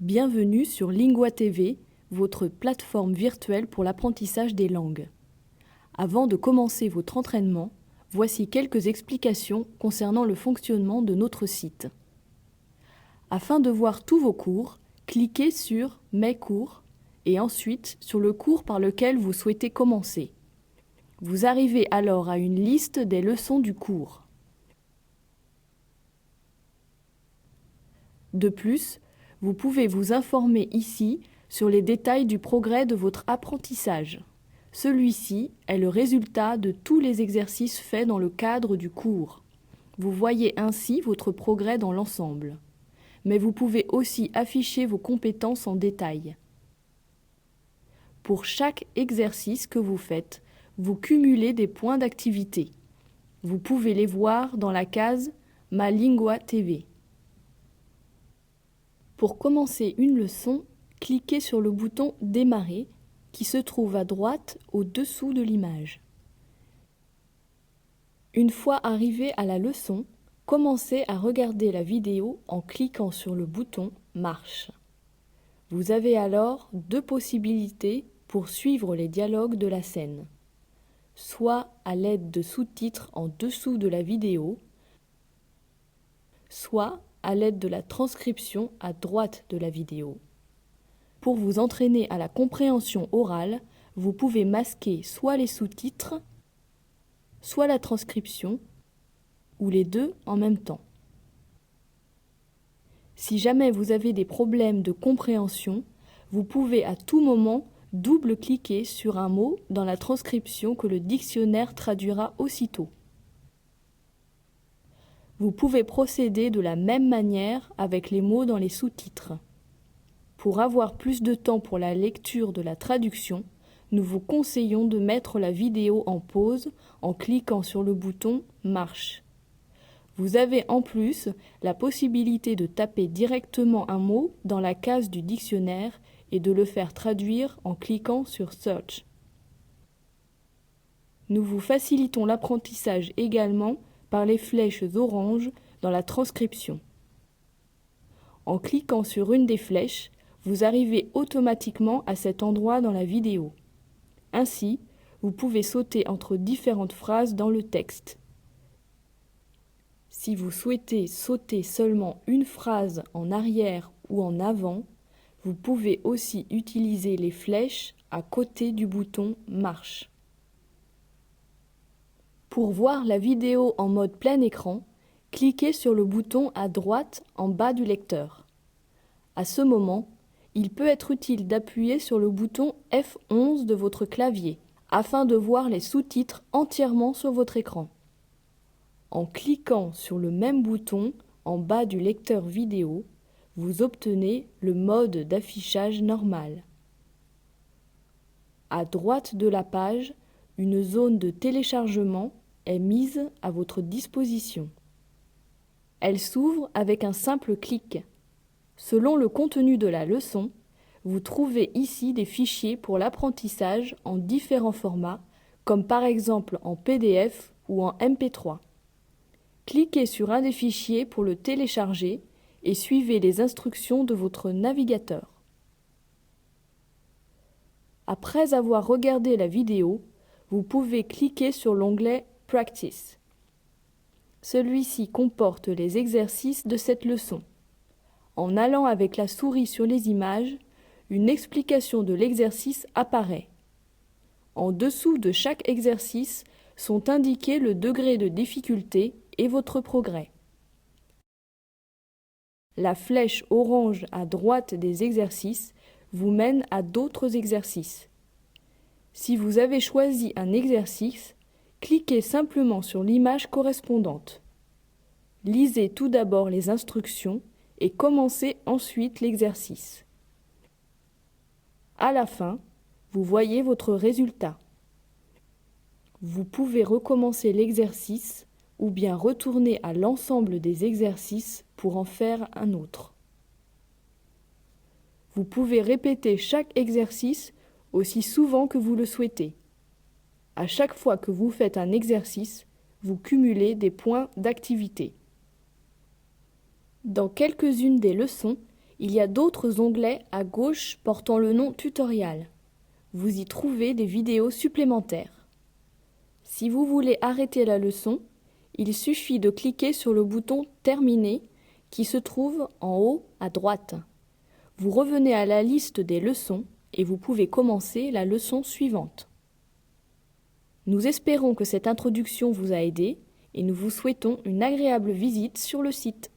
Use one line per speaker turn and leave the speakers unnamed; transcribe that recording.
Bienvenue sur Lingua TV, votre plateforme virtuelle pour l'apprentissage des langues. Avant de commencer votre entraînement, voici quelques explications concernant le fonctionnement de notre site. Afin de voir tous vos cours, cliquez sur « Mes cours » et ensuite sur le cours par lequel vous souhaitez commencer. Vous arrivez alors à une liste des leçons du cours. De plus, vous pouvez vous informer ici sur les détails du progrès de votre apprentissage. Celui-ci est le résultat de tous les exercices faits dans le cadre du cours. Vous voyez ainsi votre progrès dans l'ensemble. Mais vous pouvez aussi afficher vos compétences en détail. Pour chaque exercice que vous faites, vous cumulez des points d'activité. Vous pouvez les voir dans la case « Ma Lingua TV ». Pour commencer une leçon, cliquez sur le bouton « Démarrer » qui se trouve à droite au-dessous de l'image. Une fois arrivé à la leçon, commencez à regarder la vidéo en cliquant sur le bouton « Marche ». Vous avez alors deux possibilités pour suivre les dialogues de la scène, soit à l'aide de sous-titres en dessous de la vidéo, soit à l'aide de la transcription à droite de la vidéo. Pour vous entraîner à la compréhension orale, vous pouvez masquer soit les sous-titres, soit la transcription, ou les deux en même temps. Si jamais vous avez des problèmes de compréhension, vous pouvez à tout moment double-cliquer sur un mot dans la transcription que le dictionnaire traduira aussitôt. Vous pouvez procéder de la même manière avec les mots dans les sous-titres. Pour avoir plus de temps pour la lecture de la traduction, nous vous conseillons de mettre la vidéo en pause en cliquant sur le bouton « Marche ». Vous avez en plus la possibilité de taper directement un mot dans la case du dictionnaire et de le faire traduire en cliquant sur « Search ». Nous vous facilitons l'apprentissage également par les flèches oranges dans la transcription. En cliquant sur une des flèches, vous arrivez automatiquement à cet endroit dans la vidéo. Ainsi, vous pouvez sauter entre différentes phrases dans le texte. Si vous souhaitez sauter seulement une phrase en arrière ou en avant, vous pouvez aussi utiliser les flèches à côté du bouton « Marche ». Pour voir la vidéo en mode plein écran, cliquez sur le bouton à droite en bas du lecteur. À ce moment, il peut être utile d'appuyer sur le bouton F11 de votre clavier afin de voir les sous-titres entièrement sur votre écran. En cliquant sur le même bouton en bas du lecteur vidéo, vous obtenez le mode d'affichage normal. À droite de la page, une zone de téléchargement est mise à votre disposition. Elle s'ouvre avec un simple clic. Selon le contenu de la leçon, vous trouvez ici des fichiers pour l'apprentissage en différents formats, comme par exemple en PDF ou en MP3. Cliquez sur un des fichiers pour le télécharger et suivez les instructions de votre navigateur. Après avoir regardé la vidéo, vous pouvez cliquer sur l'onglet « Practice ». Celui-ci comporte les exercices de cette leçon. En allant avec la souris sur les images, une explication de l'exercice apparaît. En dessous de chaque exercice sont indiqués le degré de difficulté et votre progrès. La flèche orange à droite des exercices vous mène à d'autres exercices. Si vous avez choisi un exercice, cliquez simplement sur l'image correspondante. Lisez tout d'abord les instructions et commencez ensuite l'exercice. À la fin, vous voyez votre résultat. Vous pouvez recommencer l'exercice ou bien retourner à l'ensemble des exercices pour en faire un autre. Vous pouvez répéter chaque exercice aussi souvent que vous le souhaitez. À chaque fois que vous faites un exercice, vous cumulez des points d'activité. Dans quelques-unes des leçons, Il y a d'autres onglets à gauche portant le nom Tutorial. Vous y trouvez des vidéos supplémentaires. Si vous voulez arrêter la leçon, il suffit de cliquer sur le bouton Terminer qui se trouve en haut à droite. Vous revenez à la liste des leçons et vous pouvez commencer la leçon suivante. Nous espérons que cette introduction vous a aidé et nous vous souhaitons une agréable visite sur le site.